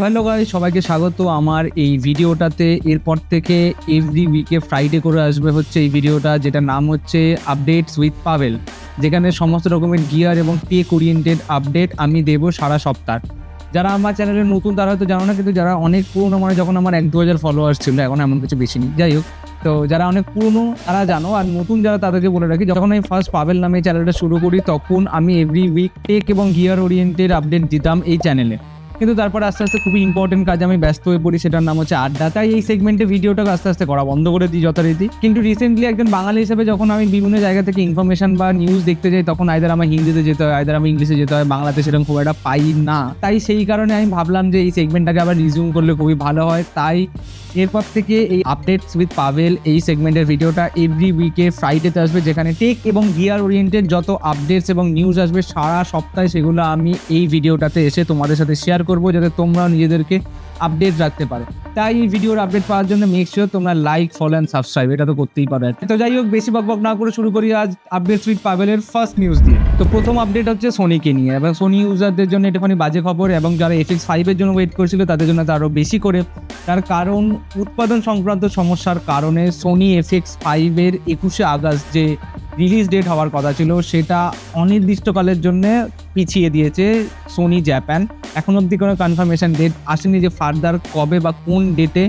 Hello guys, সবাইকে স্বাগত আমার এই ভিডিওটাতে। এরপর থেকে এভরি উইকে ফ্রাইডে করে আসবে হচ্ছে এই ভিডিওটা, যেটার নাম হচ্ছে আপডেটস উইথ পাভেল, যেখানে সমস্ত রকমের গিয়ার এবং টেক ওরিয়েন্টেড আপডেট আমি দেবো সারা সপ্তাহ। যারা আমার চ্যানেলের নতুন তারা হয়তো জানো না, কিন্তু যারা অনেক পুরনো, মানে যখন আমার 1-2 হাজার ফলোয়ার্স ছিল, এখন এমন কিছু বেশি নেই, যাই হোক, তো যারা অনেক পুরনো তারা জানো। আর নতুন যারা তাদেরকে বলে রাখি, যখন আমি ফার্স্ট পাভেল নামে চ্যানেলটা শুরু করি তখন আমি এভরি উইক টেক এবং গিয়ার ওরিয়েন্টেড আপডেট দিতাম এই চ্যানেলে। কিন্তু তারপরে আস্তে আস্তে খুবই ইম্পর্টেন্ট কাজে আমি ব্যস্ত হয়ে পড়ি, সেটার নাম হচ্ছে আড্ডা। তাই এই সেগমেন্টে ভিডিওটাকে আস্তে আস্তে করা বন্ধ করে দিই যথারীতি। কিন্তু রিসেন্টলি একজন বাঙালি হিসেবে যখন আমি বিভিন্ন জায়গা থেকে ইনফরমেশন বা নিউজ দেখতে যাই, তখন আইদার আমার হিন্দিতে যেতে হয়, আইদার আমি ইংলিশে যেতে হয়, বাংলাতে সেরকম খুব একটা পাই না। তাই সেই কারণে আমি ভাবলাম যে এই সেগমেন্টটাকে আবার রিজিউম করলে খুবই ভালো হয়। তাই এরপর থেকে এই আপডেটস উইথ পাভেল এই সেগমেন্টের ভিডিওটা এভরি উইকে ফ্রাইডেতে আসবে, যেখানে টেক এবং গিয়ার ওরিয়েন্টেড যত আপডেটস এবং নিউজ আসবে সারা সপ্তাহে, সেগুলো আমি এই ভিডিওটাতে এসে তোমাদের সাথে শেয়ার করবো, যাতে তোমরা নিজেদেরকে আপডেট রাখতে পারো। তাই এই ভিডিওর আপডেট পাওয়ার জন্য মেক শিওর তোমরা লাইক, ফলো অ্যান্ড সাবস্ক্রাইব, এটা তো করতেই পারো। তো যাই হোক, বেশি বকবক না করে শুরু করি আজ আপডেটস উইথ পাভেলের ফার্স্ট নিউজ দিয়ে। তো প্রথম আপডেট হচ্ছে সোনিকে নিয়ে, এবং সোনি ইউজারদের জন্য একটুখানি বাজে খবর, এবং যারা FX5 এর জন্য ওয়েট করছিল তাদের জন্য আরও বেশি করে। তার কারণ উৎপাদন সংক্রান্ত সমস্যার কারণে সোনি FX5 এর 21শে আগস্ট যে রিলিজ ডেট হওয়ার কথা ছিল, সেটা অনির্দিষ্টকালের জন্য পিছিয়ে দিয়েছে সোনি জাপান। এখন অবধি কোনো কনফার্মেশন ডেট আসেনি যে ফার্দার কবে বা কোন ডেটে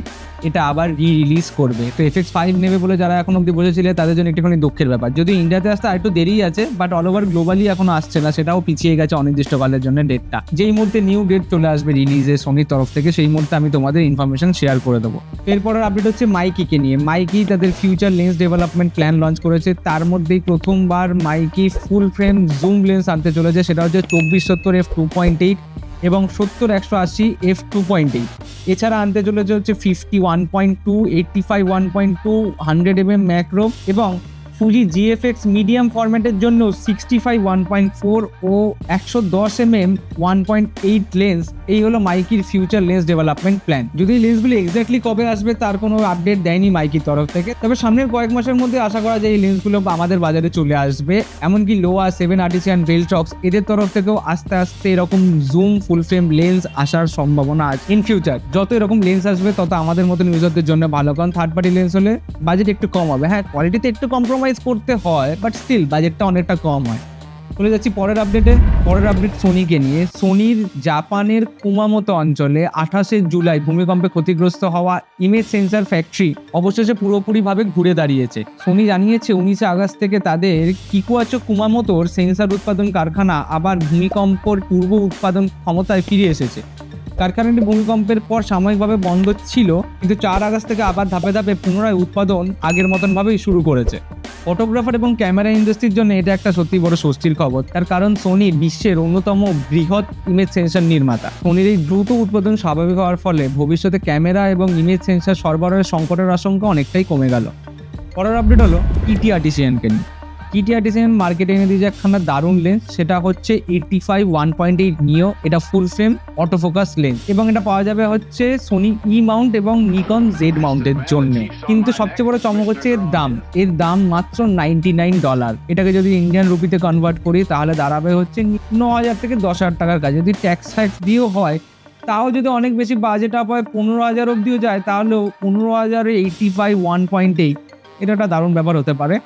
এটা আবার রিলিজ করবে। তো FX5 নেবে বলে যারা এখন অবধি বলেছিল তাদের জন্য একটুখানি দুঃখের ব্যাপার। যদি ইন্ডিয়াতে আসতে আরেকটু দেরি আছে, বাট অল ওভার গ্লোবালি এখনো আসছে না, সেটাও পিছিয়ে গেছে অনির্দিষ্টকালের জন্য ডেটটা। যেই মুহূর্তে নিউ ডেট চলে আসবে রিলিজে সোনির তরফ থেকে, সেই মুহূর্তে আমি তোমাদের ইনফরমেশন শেয়ার করে দেবো। এরপরের আপডেট হচ্ছে মাইকিকে নিয়ে। মাইকি তাদের future lens development plan launch করেছে। তার মধ্যেই প্রথমবার মাইকি ফুল ফ্রেম জুম লেন্স আনতে চলেছে, সেটা হচ্ছে 24-70 f2.8 এবং 70-180 f2.8। এছাড়া আনতে চলেছে হচ্ছে 50-1.2, 85-1.2, 100mm ম্যাক্রো, এবং ফুজি GFX মিডিয়াম ফরম্যাটের জন্য 65-1.4 ও 110mm 1.8 লেন্স। এই হলো মাইকির ফিউচার লেন্স ডেভেলপমেন্ট প্ল্যান। যদি লেন্সগুলি এক্স্যাক্টলি কবে আসবে তার কোনো আপডেট দেয়নি মাইকির তরফ থেকে, তবে সামনের কয়েক মাসের মধ্যে আশা করা যায় এই লেন্সগুলো আমাদের বাজারে চলে আসবে। এমনকি লোয়া, 7 আর্টিসিয়ান, ভেলট্রক্স এদের তরফ থেকেও আস্তে আস্তে এরকম জুম ফুল ফ্রেম লেন্স আসার সম্ভাবনা আছে ইন ফিউচার। যত এরকম লেন্স আসবে তত আমাদের মতন ইউজারদের জন্য ভালো, কারণ থার্ড পার্টি লেন্স হলে বাজেট একটু কম হবে। হ্যাঁ, কোয়ালিটিতে একটু কম্প্রোমাইজ করতে হয়, বাট স্টিল বাজেটটা অনেকটা কম হয়। চলে যাচ্ছি পরের আপডেটে। পরের আপডেট সোনিকে নিয়ে। সোনির জাপানের কুমামোতো অঞ্চলে 28শে জুলাই ভূমিকম্পে ক্ষতিগ্রস্ত হওয়া ইমেজ সেন্সার ফ্যাক্টরি অবশেষে পুরোপুরিভাবে ঘুরে দাঁড়িয়েছে। সোনি জানিয়েছে 19শে আগস্ট থেকে তাদের কিকুয়াচো কুমামোতোর সেন্সার উৎপাদন কারখানা আবার ভূমিকম্পর পূর্ব উৎপাদন ক্ষমতায় ফিরে এসেছে। কারখানাটি ভূমিকম্পের পর সাময়িকভাবে বন্ধ ছিল, কিন্তু 4 আগস্ট থেকে আবার ধাপে ধাপে পুনরায় উৎপাদন আগের মতনভাবেই শুরু করেছে। ফটোগ্রাফার এবং ক্যামেরা ইন্ডাস্ট্রির জন্য এটা একটা সত্যি বড় স্বস্তির খবর। তার কারণ সোনি বিশ্বের অন্যতম বৃহৎ ইমেজ সেন্সার নির্মাতা। সোনির এই দ্রুত উৎপাদন স্বাভাবিক হওয়ার ফলে ভবিষ্যতে ক্যামেরা এবং ইমেজ সেন্সার সরবরাহের সংকটের আশঙ্কা অনেকটাই কমে গেল। পরের আপডেট হলো TT আর্টিসিয়ানকে নিয়ে। TT আর্টিসিয়ান মার্কেটে এনে দিয়েছে একখানা দারুণ লেন্স, সেটা হচ্ছে 85-1.8 নিও। এটা ফুল ফ্রেম অটোফোকাস লেন্স, এবং এটা পাওয়া যাবে হচ্ছে সোনি ই মাউন্ট এবং নিকন জেড মাউন্টের জন্য। কিন্তু সবচেয়ে বড় চমক হচ্ছে এর দাম মাত্র $99। এটাকে যদি ইন্ডিয়ান রুপিতে কনভার্ট করি তাহলে দাঁড়াবে হচ্ছে 9,000 থেকে 10,000 টাকার কাছে। যদি ট্যাক্স ফ্যাক্স দিয়েও হয়, তাও যদি অনেক বেশি বাজেট আপ হয় 15,000 অব্দিও যায়, তাহলেও 15,000 85-1.8 এটা একটা দারুণ ব্যাপার হতে পারে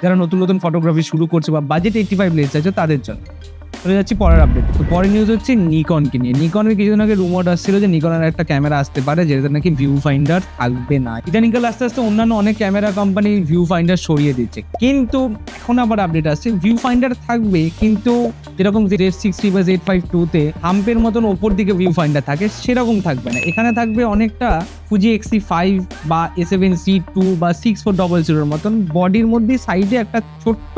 যারা নতুন নতুন ফটোগ্রাফি শুরু করছে বা বাজেট 85 লেন্স আছে তাদের জন্য। চলে যাচ্ছি পরের আপডেট। তো পরের নিউজ হচ্ছে নিকনকে নিয়ে। নিকনের কিছুদিন আগে রুমর আসছিল যে নিকনের একটা ক্যামেরা আসতে পারে যেটা নাকি ভিউ ফাইন্ডার থাকবে না। ইদানিংকাল আস্তে আস্তে অন্যান্য অনেক ক্যামেরা কোম্পানি ভিউ ফাইন্ডার সরিয়ে দিচ্ছে, কিন্তু এখন আবার আপডেট আসছে ভিউ ফাইন্ডার থাকবে, কিন্তু যেরকম Z60 বা Z52-তে হাম্পের মতন ওপর দিকে ভিউ ফাইন্ডার থাকে সেরকম থাকবে না। এখানে থাকবে অনেকটা ফুজি X-T5 বা A7C2 বা 6400 মতন বডির মধ্যে সাইডে একটা ছোট্ট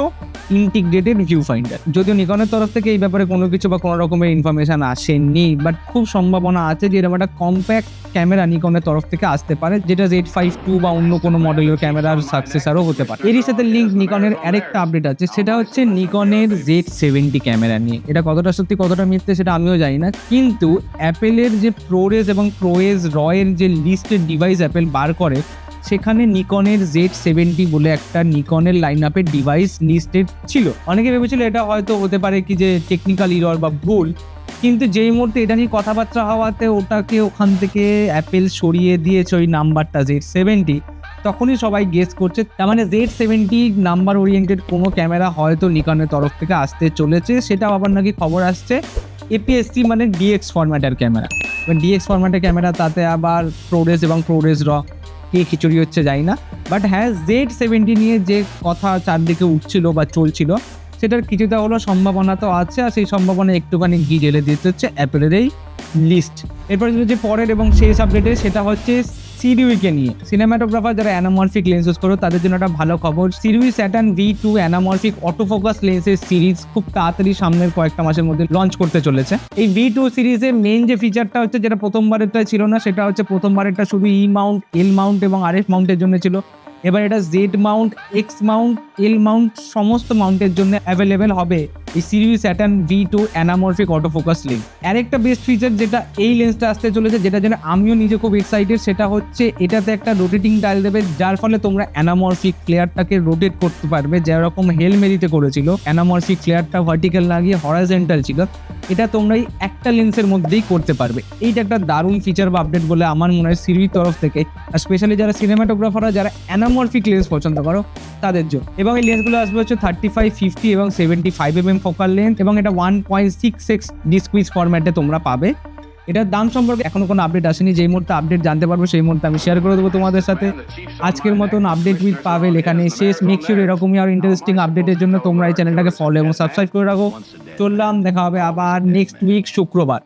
ইন্টিগ্রেটেড ভিউ ফাইন্ডার। যদিও নিকনের তরফ থেকে এই ব্যাপারে কোনো কিছু বা কোনো রকমের ইনফরমেশন আসেনি, বাট খুব সম্ভাবনা আছে যে এরকম একটা কম্প্যাক্ট ক্যামেরা নিকনের তরফ থেকে আসতে পারে, যেটা Z52 বা অন্য কোনো মডেলের ক্যামেরার সাকসেসারও হতে পারে। এরই সাথে লিঙ্ক নিকনের আরেকটা আপডেট আছে, সেটা হচ্ছে নিকনের Z70 ক্যামেরা নিয়ে। এটা কতটা সত্যি কতটা মিথ্যে সেটা আমিও জানি না, কিন্তু অ্যাপেলের যে প্রোরেজ এবং প্রোয়েজ রয়ের যে লিস্টেড ডিভাইস অ্যাপেল বার করে, সেখানে নিকনের Z70 বলে একটা নিকনের লাইন আপের ডিভাইস লিস্টেড ছিল। অনেকে ভেবেছিল এটা হয়তো হতে পারে কি যে টেকনিক্যাল ইরর বা ভুল, কিন্তু যেই মুহূর্তে এটা নিয়ে কথাবার্তা হওয়াতে ওটাকে ওখান থেকে অ্যাপেল সরিয়ে দিয়েছে ওই নাম্বারটা Z70, তখনই সবাই গেস করছে তার মানে Z70 নাম্বার ওরিয়েন্টেড কোনো ক্যামেরা হয়তো নিকনের তরফ থেকে আসতে চলেছে। সেটাও আবার নাকি খবর আসছে APS-C মানে DX ফরম্যাটের ক্যামেরা। DX ফরম্যাটের ক্যামেরা, তাতে আবার প্রোরেস এবং প্রোরেস র কে খিচুড়ি হচ্ছে যাই না। বাট হ্যাঁ, Z70 নিয়ে যে কথা চারদিকে উঠছিল বা চলছিল সেটার কিছুটা হলো সম্ভাবনা তো আছে, আর সেই সম্ভাবনা একটুখানি ঘি ঢেলে দিতে হচ্ছে অ্যাপেলের এই লিস্ট। এরপর যে পরের এবং শেষ আপডেটে সেটা হচ্ছে সিরিউইকে নিয়ে। সিনেমাটোগ্রাফার যারা অ্যানামরফিক লেন্স ইউজ করো তাদের জন্য একটা ভালো খবর, সিরিউই স্যাটার্ন V2 অ্যানামরফিক অটোফোকাস লেন্সের সিরিজ খুব তাড়াতাড়ি সামনের কয়েকটা মাসের মধ্যে লঞ্চ করতে চলেছে। এই V2 সিরিজের মেইন যে ফিচারটা হচ্ছে, যেটা প্রথমবারেরটা ছিল না, সেটা হচ্ছে প্রথমবারেরটা শুধু E মাউন্ট, L মাউন্ট এবং RF মাউন্টের জন্য ছিল। এবার এটা Z mount, X mount, L mount সমস্ত মাউন্টের জন্য অ্যাভেলেবেল হবে এই Sirui Saturn V2 anamorphic autofocus lens. আরেকটা বেস্ট ফিচার যেটা এই লেন্সটা আসতে চলেছে, যেটার জন্য আমিও নিজে খুব এক্সাইটেড, সেটা হচ্ছে এটাতে একটা রোটেটিং ডায়াল দেবে, যার ফলে তোমরা অ্যানামরফিক ফ্লেয়ারটাকে রোটেট করতে পারবে। যেরকম হেলমেরিতে করেছিল, অ্যানামরফিক ফ্লেয়ারটা ভার্টিক্যাল লাগিয়ে হরাইজন্টাল ছিল, এটা তোমরা এই একটা লেন্সের মধ্যেই করতে পারবে। এইটা একটা দারুণ ফিচার বা আপডেট বলে আমার মনে হয় সিরিউই তরফ থেকে, আর স্পেশালি যারা সিনেমাটোগ্রাফাররা যারা অ্যানামরফিক লেন্স পছন্দ করো তাদের জন্য। এবং এই লেন্সগুলো আসবে হচ্ছে 35, 50 এবং 75mm ফোকাল লেন্থ, এবং এটা 1.6x ডিসকুইজ ফরম্যাটে তোমরা পাবে। এটার দাম সম্পর্কে এখনো কোনো আপডেট আসেনি, যেই মুহূর্তে আপডেট জানতে পারবো সেই মুহূর্তে আমি শেয়ার করে দেবো তোমাদের সাথে। আজকের মতন আপডেট উইথ পাভেল এখানে শেষ। মেক শিওর এরকমই আর ইন্টারেস্টিং আপডেটের জন্য তোমরা এই চ্যানেলটাকে ফলো এবং সাবস্ক্রাইব করে রাখো। চললাম, দেখা হবে আবার নেক্সট উইক শুক্রবার।